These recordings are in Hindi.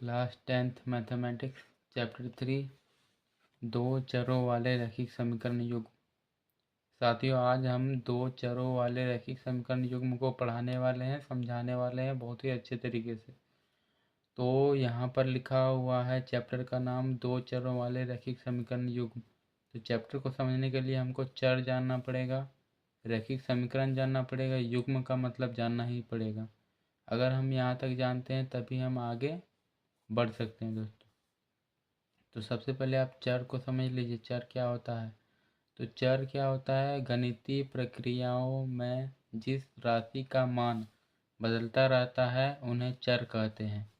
क्लास 10th मैथमेटिक्स चैप्टर 3 दो चरों वाले रैखिक समीकरण युग्म। साथियों, आज हम दो चरों वाले रैखिक समीकरण युग्म को पढ़ाने वाले हैं, समझाने वाले हैं बहुत ही अच्छे तरीके से। तो यहाँ पर लिखा हुआ है चैप्टर का नाम दो चरों वाले रैखिक समीकरण युग्म। तो चैप्टर को समझने के लिए हमको चर जानना पड़ेगा, रैखिक समीकरण जानना पड़ेगा, युग्म का मतलब जानना ही पड़ेगा। अगर हम यहाँ तक जानते हैं तभी हम आगे बढ़ सकते हैं दोस्तों। तो सबसे पहले आप चर को समझ लीजिए, चर क्या होता है। तो चर क्या होता है, गणितीय प्रक्रियाओं में जिस राशि का मान बदलता रहता है उन्हें चर कहते हैं।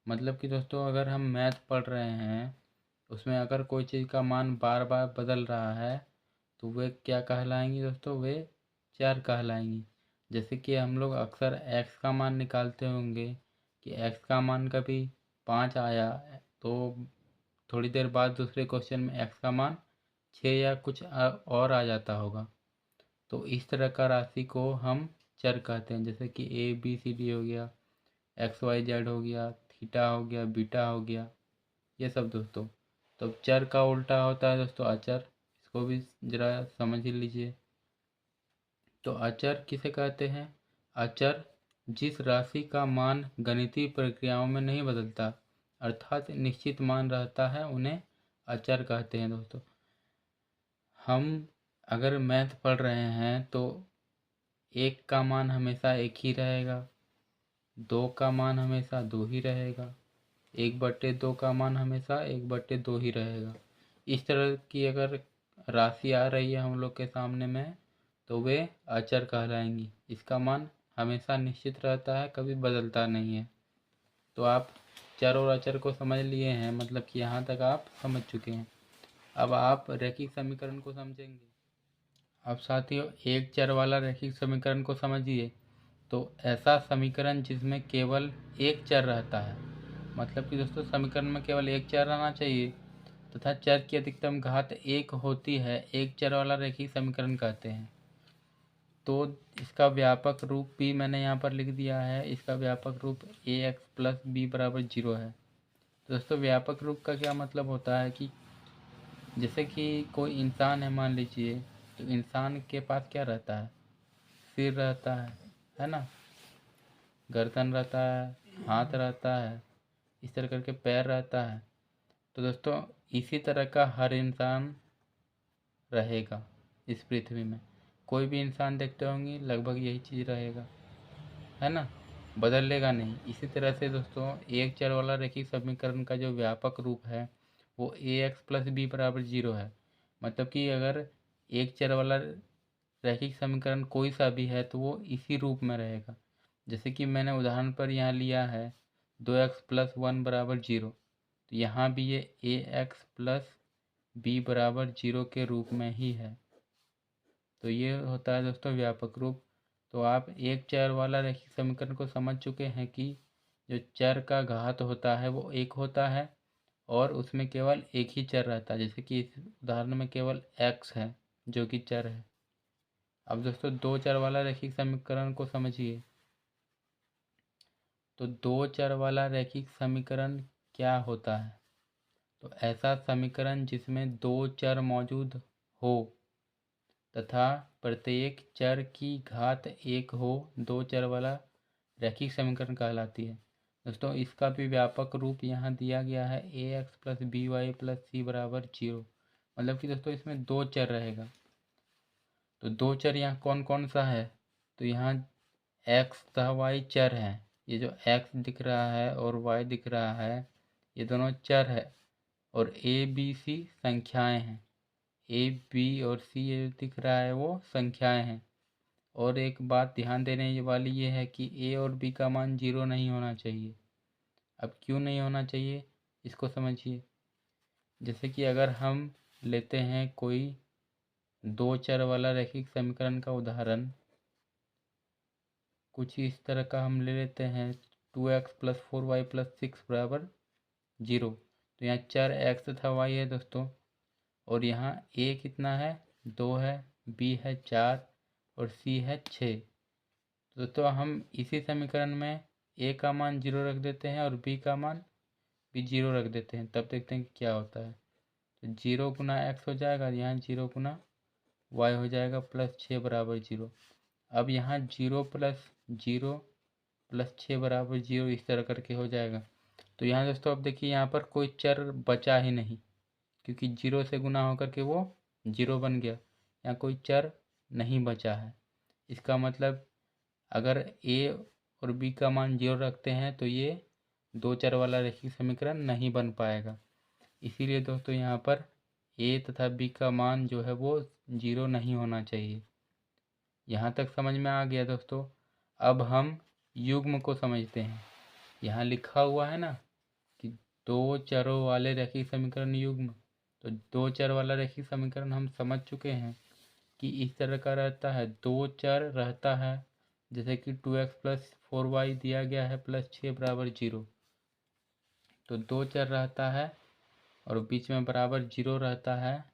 मतलब कि दोस्तों, अगर हम मैथ पढ़ रहे हैं उसमें अगर कोई चीज़ का मान बार बार बदल रहा है तो वे क्या कहलाएंगी दोस्तों, वे चर कहलाएंगी। जैसे कि हम लोग अक्सर x का मान निकालते होंगे कि x का मान कभी 5 आया तो थोड़ी देर बाद दूसरे क्वेश्चन में x का मान 6 या कुछ और आ जाता होगा। तो इस तरह का राशि को हम चर कहते हैं। जैसे कि ABCD हो गया, XYZ हो गया, थीटा हो गया, बीटा हो गया, ये सब दोस्तों। तो चर का उल्टा होता है दोस्तों अचर। इसको भी ज़रा समझ ही लीजिए। तो अचर किसे कहते हैं, अचर जिस राशि का मान गणितीय प्रक्रियाओं में नहीं बदलता अर्थात निश्चित मान रहता है उन्हें अचर कहते हैं दोस्तों। हम अगर मैथ पढ़ रहे हैं तो एक का मान हमेशा एक ही रहेगा, दो का मान हमेशा दो ही रहेगा, 1/2 का मान हमेशा 1/2 ही रहेगा। इस तरह की अगर राशि आ रही है हम लोग के सामने में तो वे अचर कहलाएंगी। इसका मान हमेशा निश्चित रहता है, कभी बदलता नहीं है। तो आप चर और अचर को समझ लिए हैं, मतलब कि यहाँ तक आप समझ चुके हैं। अब आप रैखिक समीकरण को समझेंगे। अब साथियों, एक चर वाला रैखिक समीकरण को समझिए। तो ऐसा समीकरण जिसमें केवल एक चर रहता है, मतलब कि दोस्तों समीकरण में केवल एक चर रहना चाहिए तथा चर की अधिकतम घात एक होती है, एक चर वाला रैखिक समीकरण कहते हैं। तो इसका व्यापक रूप भी मैंने यहाँ पर लिख दिया है। इसका व्यापक रूप ax + b = 0 है। तो दोस्तों, व्यापक रूप का क्या मतलब होता है कि जैसे कि कोई इंसान है, मान लीजिए, तो इंसान के पास क्या रहता है, सिर रहता है ना, गर्दन रहता है, हाथ रहता है, इस तरह करके पैर रहता है। तो दोस्तों, इसी तरह का हर इंसान रहेगा इस पृथ्वी में। कोई भी इंसान देखते होंगे लगभग यही चीज़ रहेगा, है ना, बदलेगा नहीं। इसी तरह से दोस्तों, एक चर वाला रैखिक समीकरण का जो व्यापक रूप है वो ax + b = 0 है। मतलब कि अगर एक चर वाला रैखिक समीकरण कोई सा भी है तो वो इसी रूप में रहेगा। जैसे कि मैंने उदाहरण पर यहाँ लिया है 2x + 1 = 0, तो यहाँ भी ये ax + b = 0 के रूप में ही है। तो ये होता है दोस्तों व्यापक रूप। तो आप एक चर वाला रैखिक समीकरण को समझ चुके हैं कि जो चर का घात होता है वो एक होता है और उसमें केवल एक ही चर रहता है। जैसे कि इस उदाहरण में केवल x है जो कि चर है। अब दोस्तों, दो चर वाला रैखिक समीकरण को समझिए। तो दो चर वाला रैखिक समीकरण क्या होता है, तो ऐसा समीकरण जिसमें दो चर मौजूद हो तथा प्रत्येक चर की घात एक हो, दो चर वाला रैखिक समीकरण कहलाती है। दोस्तों, इसका भी व्यापक रूप यहाँ दिया गया है ax + by + c = 0। मतलब कि दोस्तों इसमें दो चर रहेगा। तो दो चर यहाँ कौन कौन सा है, तो यहाँ x तथा y चर हैं। ये जो x दिख रहा है और y दिख रहा है ये दोनों चर है और a b c संख्याएं हैं। a b और c ये जो दिख रहा है वो संख्याएं हैं। और एक बात ध्यान देने वाली ये है कि a और b का मान 0 नहीं होना चाहिए। अब क्यों नहीं होना चाहिए इसको समझिए। जैसे कि अगर हम लेते हैं कोई दो चर वाला रैखिक समीकरण का उदाहरण, कुछ इस तरह का हम ले लेते हैं 2x + 4y + 6 = 0। तो यहाँ चर x तथा y है दोस्तों, और यहाँ a कितना है, 2 है, b है 4 और c है 6। तो हम इसी समीकरण में a का मान 0 रख देते हैं और b का मान भी 0 रख देते हैं, तब देखते हैं कि क्या होता है। तो 0 गुना x हो जाएगा, यहाँ 0 गुना y हो जाएगा प्लस 6 बराबर 0। अब यहाँ 0 प्लस 0 प्लस 6 बराबर 0 इस तरह करके हो जाएगा। तो यहाँ दोस्तों अब देखिए यहाँ पर कोई चर बचा ही नहीं, क्योंकि 0 से गुना होकर के वो 0 बन गया। यहाँ कोई चर नहीं बचा है। इसका मतलब अगर a और b का मान 0 रखते हैं तो ये दो चर वाला रैखिक समीकरण नहीं बन पाएगा। इसीलिए दोस्तों यहाँ पर a तथा b का मान जो है वो 0 नहीं होना चाहिए। यहाँ तक समझ में आ गया दोस्तों। अब हम युग्म को समझते हैं। यहाँ लिखा हुआ है ना कि दो चरों वाले रैखिक समीकरण युग्म। तो दो चर वाला रैखिक समीकरण हम समझ चुके हैं कि इस तरह का रहता है। दो चर रहता है, जैसे कि 2x प्लस 4y दिया गया है प्लस 6 बराबर 0। तो दो चर रहता है और बीच में बराबर 0 रहता है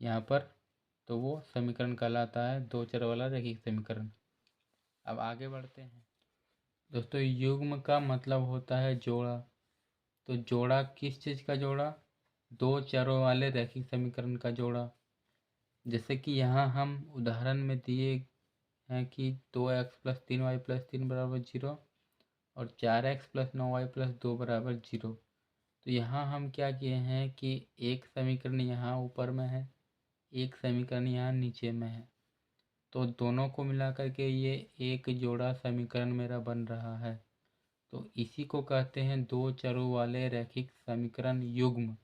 यहाँ पर, तो वो समीकरण कहलाता है दो चर वाला रैखिक समीकरण। अब आगे बढ़ते हैं दोस्तों। युग्म का मतलब होता है जोड़ा। तो जोड़ा किस चीज़ का जोड़ा? दो चरों वाले रैखिक समीकरण का जोड़ा। जैसे कि यहाँ हम उदाहरण में दिए हैं कि 2x प्लस 3y प्लस 3 बराबर 0 और 4x प्लस 9y प्लस 2 बराबर 0। तो यहाँ हम क्या किए हैं कि एक समीकरण यहाँ ऊपर में है, एक समीकरण यहाँ नीचे में है। तो दोनों को मिला करके ये एक जोड़ा समीकरण मेरा बन रहा है। तो इसी को कहते हैं दो चरों वाले रैखिक समीकरण युग्म।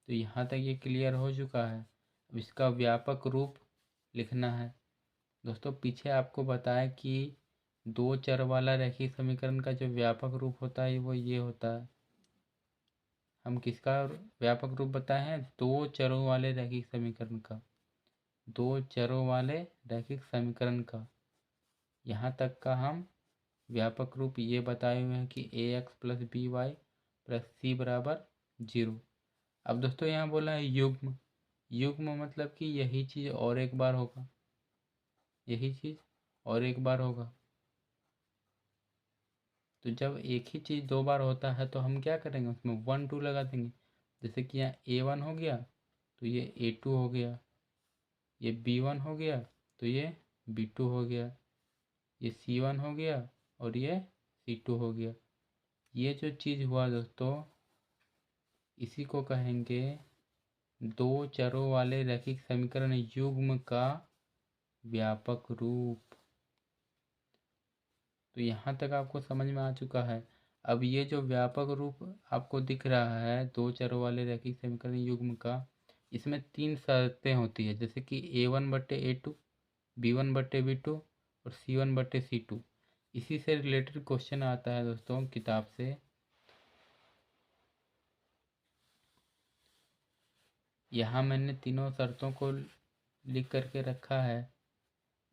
तो यहाँ तक ये क्लियर हो चुका है। अब इसका व्यापक रूप लिखना है दोस्तों। पीछे आपको बताया कि दो चर वाला रैखिक समीकरण का जो व्यापक रूप होता है वो ये होता है। हम किसका व्यापक रूप बताए हैं? दो चरों वाले रैखिक समीकरण का। दो चरों वाले रैखिक समीकरण का यहाँ तक का हम व्यापक रूप ये बताए हुए हैं कि ax plus B Y plus C बराबर 0। अब दोस्तों यहाँ बोला है युग्म। युग्म मतलब कि यही चीज़ और एक बार होगा, यही चीज़ और एक बार होगा। तो जब एक ही चीज़ दो बार होता है तो हम क्या करेंगे? उसमें 1 2 लगा देंगे। जैसे कि यहाँ a1 हो गया तो ये a2 हो गया, ये b1 हो गया तो ये b2 हो गया, ये c1 हो गया और ये c2 हो गया। ये जो चीज़ हुआ दोस्तों, इसी को कहेंगे दो चरों वाले रैखिक समीकरण युग्म का व्यापक रूप। तो यहाँ तक आपको समझ में आ चुका है। अब ये जो व्यापक रूप आपको दिख रहा है दो चरों वाले रैखिक समीकरण युग्म का, इसमें तीन शर्तें होती है, जैसे कि a1/a2, b1/b2 और c1/c2। इसी से रिलेटेड क्वेश्चन आता है दोस्तों किताब से। यहाँ मैंने तीनों शर्तों को लिख करके रखा है,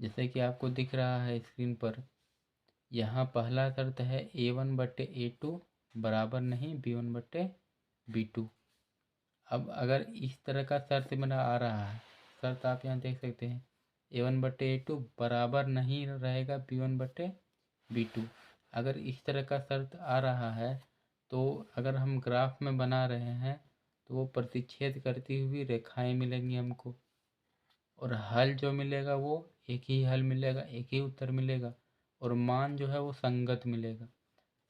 जैसे कि आपको दिख रहा है स्क्रीन पर। यहाँ पहला शर्त है a1/a2 बराबर नहीं b1/b2। अब अगर इस तरह का शर्त मेरा आ रहा है, शर्त आप यहाँ देख सकते हैं, a1/a2 बराबर नहीं रहेगा b1/b2। अगर इस तरह का शर्त आ रहा है तो अगर हम ग्राफ में बना रहे हैं तो वो प्रतिच्छेद करती हुई रेखाएं मिलेंगी हमको, और हल जो मिलेगा वो एक ही हल मिलेगा, एक ही उत्तर मिलेगा, और मान जो है वो संगत मिलेगा।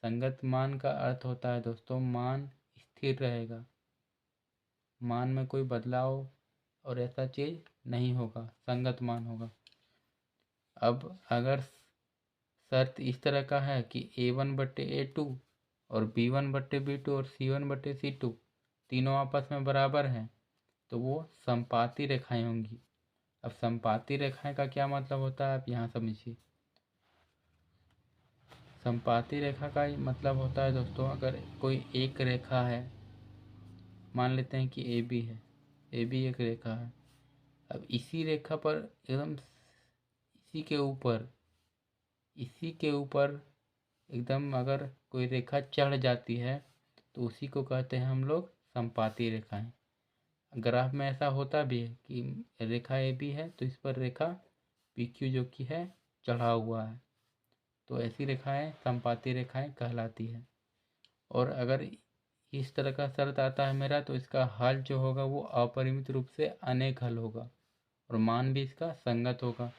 संगत मान का अर्थ होता है दोस्तों मान स्थिर रहेगा, मान में कोई बदलाव और ऐसा चीज़ नहीं होगा, संगत मान होगा। अब अगर शर्त इस तरह का है कि a1/a2 और b1/b2 और c1/c2 तीनों आपस में बराबर हैं, तो वो संपाती रेखाएं होंगी। अब संपाती रेखाएं का क्या मतलब होता है आप यहाँ समझिए। संपाती रेखा का मतलब होता है दोस्तों, अगर कोई एक रेखा है, मान लेते हैं कि ए बी है, ए बी एक रेखा है। अब इसी रेखा पर एकदम इसी के ऊपर एकदम अगर कोई रेखा चढ़ जाती है तो उसी को कहते हैं हम लोग संपाती रेखाएं। ग्राफ में ऐसा होता भी है कि रेखा ए बी है तो इस पर रेखा पी क्यू जो कि है चढ़ा हुआ है, तो ऐसी रेखाएं संपाती रेखाएं कहलाती है। और अगर इस तरह का शर्त आता है मेरा, तो इसका हल जो होगा वो अपरिमित रूप से अनेक हल होगा और मान भी इसका संगत होगा।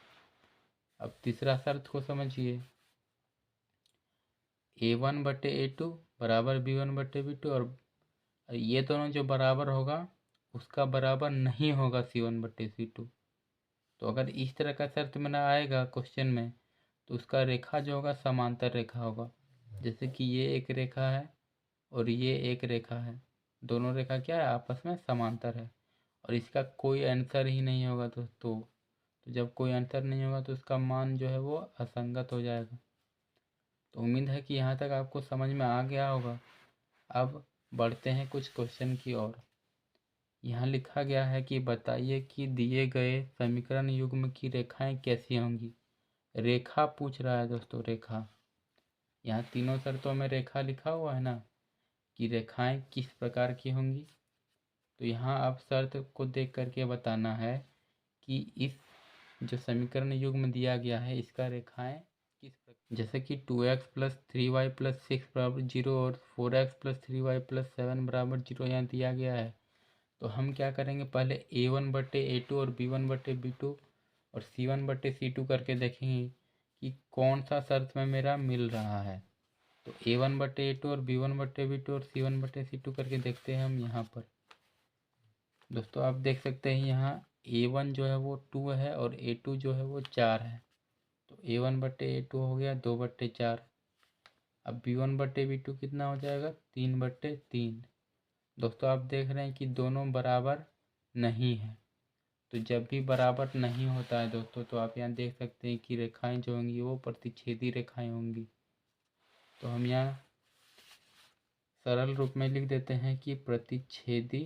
अब तीसरा शर्त को समझिए, A1/A2 बराबर B1/B2 और ये दोनों जो बराबर होगा उसका बराबर नहीं होगा C1/C2। तो अगर इस तरह का शर्त में ना आएगा क्वेश्चन में, तो उसका रेखा जो होगा समांतर रेखा होगा। जैसे कि ये एक रेखा है और ये एक रेखा है, दोनों रेखा क्या है, आपस में समांतर है और इसका कोई आंसर ही नहीं होगा दोस्तों। तो जब कोई आंसर नहीं होगा तो उसका मान जो है वो असंगत हो जाएगा। तो उम्मीद है कि यहाँ तक आपको समझ में आ गया होगा। अब बढ़ते हैं कुछ क्वेश्चन की ओर। यहाँ लिखा गया है कि बताइए कि दिए गए समीकरण युग्म की रेखाएं कैसी होंगी। रेखा पूछ रहा है दोस्तों, रेखा। यहाँ तीनों शर्तों में रेखा लिखा हुआ है ना, कि रेखाएं किस प्रकार की होंगी। तो यहाँ आप शर्त को देख करके बताना है कि इस जो समीकरण युग्म दिया गया है इसका रेखाएं किस प्रकार, जैसे कि 2x + 3y + 6 बराबर 0 और 4x + 3y + 7 बराबर 0 यहाँ दिया गया है। तो हम क्या करेंगे, पहले A1/A2 और B1/B2 और C1/C2 करके देखेंगे कि कौन सा शर्त में मेरा मिल रहा है। तो A1/A2 और B1/B2 और C1/C2 करके देखते हैं हम यहाँ पर। दोस्तों आप देख सकते हैं यहाँ A1 जो है वो 2 है और A2 जो है वो 4 है। तो A1/A2 हो गया 2/4। अब B1/B2 कितना हो जाएगा, 3/3। दोस्तों आप देख रहे हैं कि दोनों बराबर नहीं है। तो जब भी बराबर नहीं होता है दोस्तों, तो आप यहाँ देख सकते हैं कि रेखाएं जो होंगी वो प्रतिच्छेदी रेखाएं होंगी। तो हम यहाँ सरल रूप में लिख देते हैं कि प्रतिच्छेदी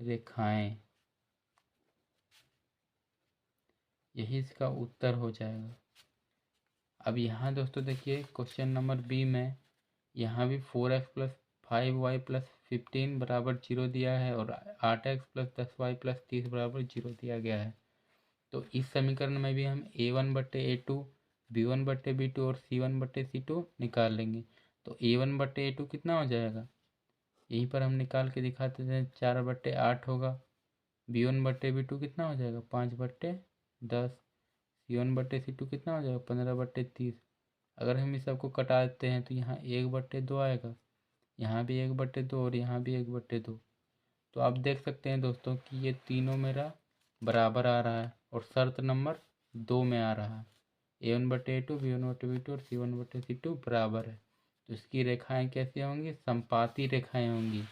रेखाएं, यही इसका उत्तर हो जाएगा। अब यहाँ दोस्तों देखिए क्वेश्चन नंबर बी में यहाँ भी 4x + 5y + 15 बराबर 0 दिया है और 8x + 10y + 30 बराबर 0 दिया गया है। तो इस समीकरण में भी हम A1/A2, B1/B2 और C1/C2 निकाल लेंगे। तो A1/A2 कितना हो जाएगा, यहीं पर हम निकाल के दिखाते हैं, 4/8 होगा। B1/B2 कितना हो जाएगा, 5/10। C1/C2 कितना हो जाएगा, 15/30। अगर हम इस सबको कटा देते हैं तो यहाँ 1/2 आएगा, यहाँ भी 1/2 और यहाँ भी 1/2। तो आप देख सकते हैं दोस्तों कि ये तीनों मेरा बराबर आ रहा है और शर्त नंबर 2 में आ रहा है। A1/A2, B1/B2 और C1/C2 बराबर है। तो इसकी रेखाएं कैसी होंगी, संपाती रेखाएं होंगी।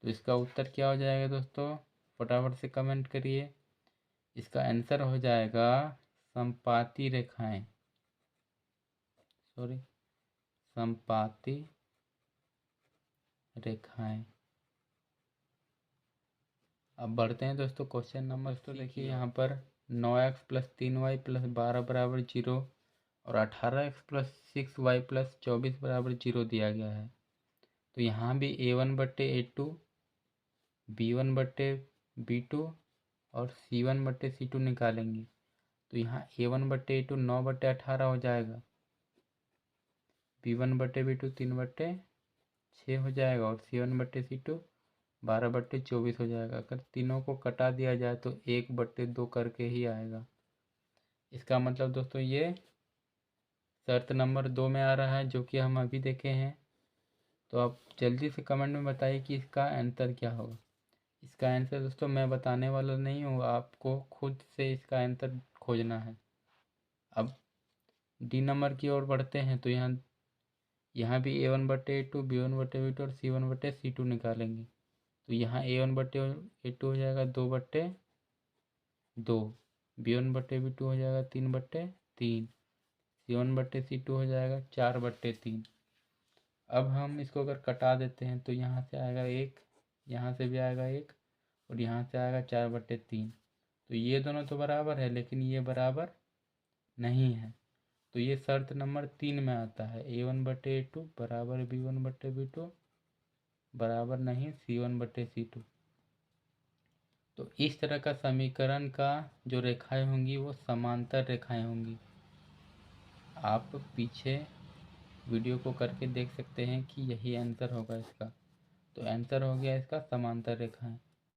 तो इसका उत्तर क्या हो जाएगा दोस्तों, फटाफट से कमेंट करिए। इसका आंसर हो जाएगा संपाती रेखाएं, सॉरी, संपाती रेखाएं। अब बढ़ते हैं दोस्तों क्वेश्चन नंबर, तो देखिए यहाँ पर 9x + 3y + 12 बराबर 0 और 18x + 6y + 24 बराबर 0 दिया गया है। तो यहाँ भी A1/A2, B1/B2 और C1/C2 निकालेंगे। तो यहाँ A1/A2 9/18 हो जाएगा, B1/B2 3/6 हो जाएगा और C1/C2 12/24 हो जाएगा। अगर तीनों को कटा दिया जाए तो 1/2 करके ही आएगा। इसका मतलब दोस्तों ये शर्त नंबर 2 में आ रहा है, जो कि हम अभी देखे हैं। तो आप जल्दी से कमेंट में बताइए कि इसका आंसर क्या होगा। इसका आंसर दोस्तों मैं बताने वाला नहीं हूँ, आपको खुद से इसका आंसर खोजना है। अब डी नंबर की ओर बढ़ते हैं। तो यहाँ भी A1/A2, B1/B2 और C1/C2 निकालेंगे। तो यहाँ A1/A2 हो जाएगा 2/2, B1/B2 हो जाएगा 3/3, C1/C2 हो जाएगा 4/3। अब हम इसको अगर कटा देते हैं तो यहाँ से आएगा 1, यहाँ से भी आएगा 1 और यहाँ से आएगा 4/3। तो ये दोनों तो बराबर है, लेकिन ये बराबर नहीं है। तो ये शर्त नंबर 3 में आता है, A1/A2 बराबर B1/B2 बराबर नहीं C1/C2। तो इस तरह का समीकरण का जो रेखाएं होंगी वो समांतर रेखाएं होंगी। आप पीछे वीडियो को करके देख सकते हैं कि यही आंसर होगा इसका। तो आंसर हो गया इसका समांतर रेखाएं।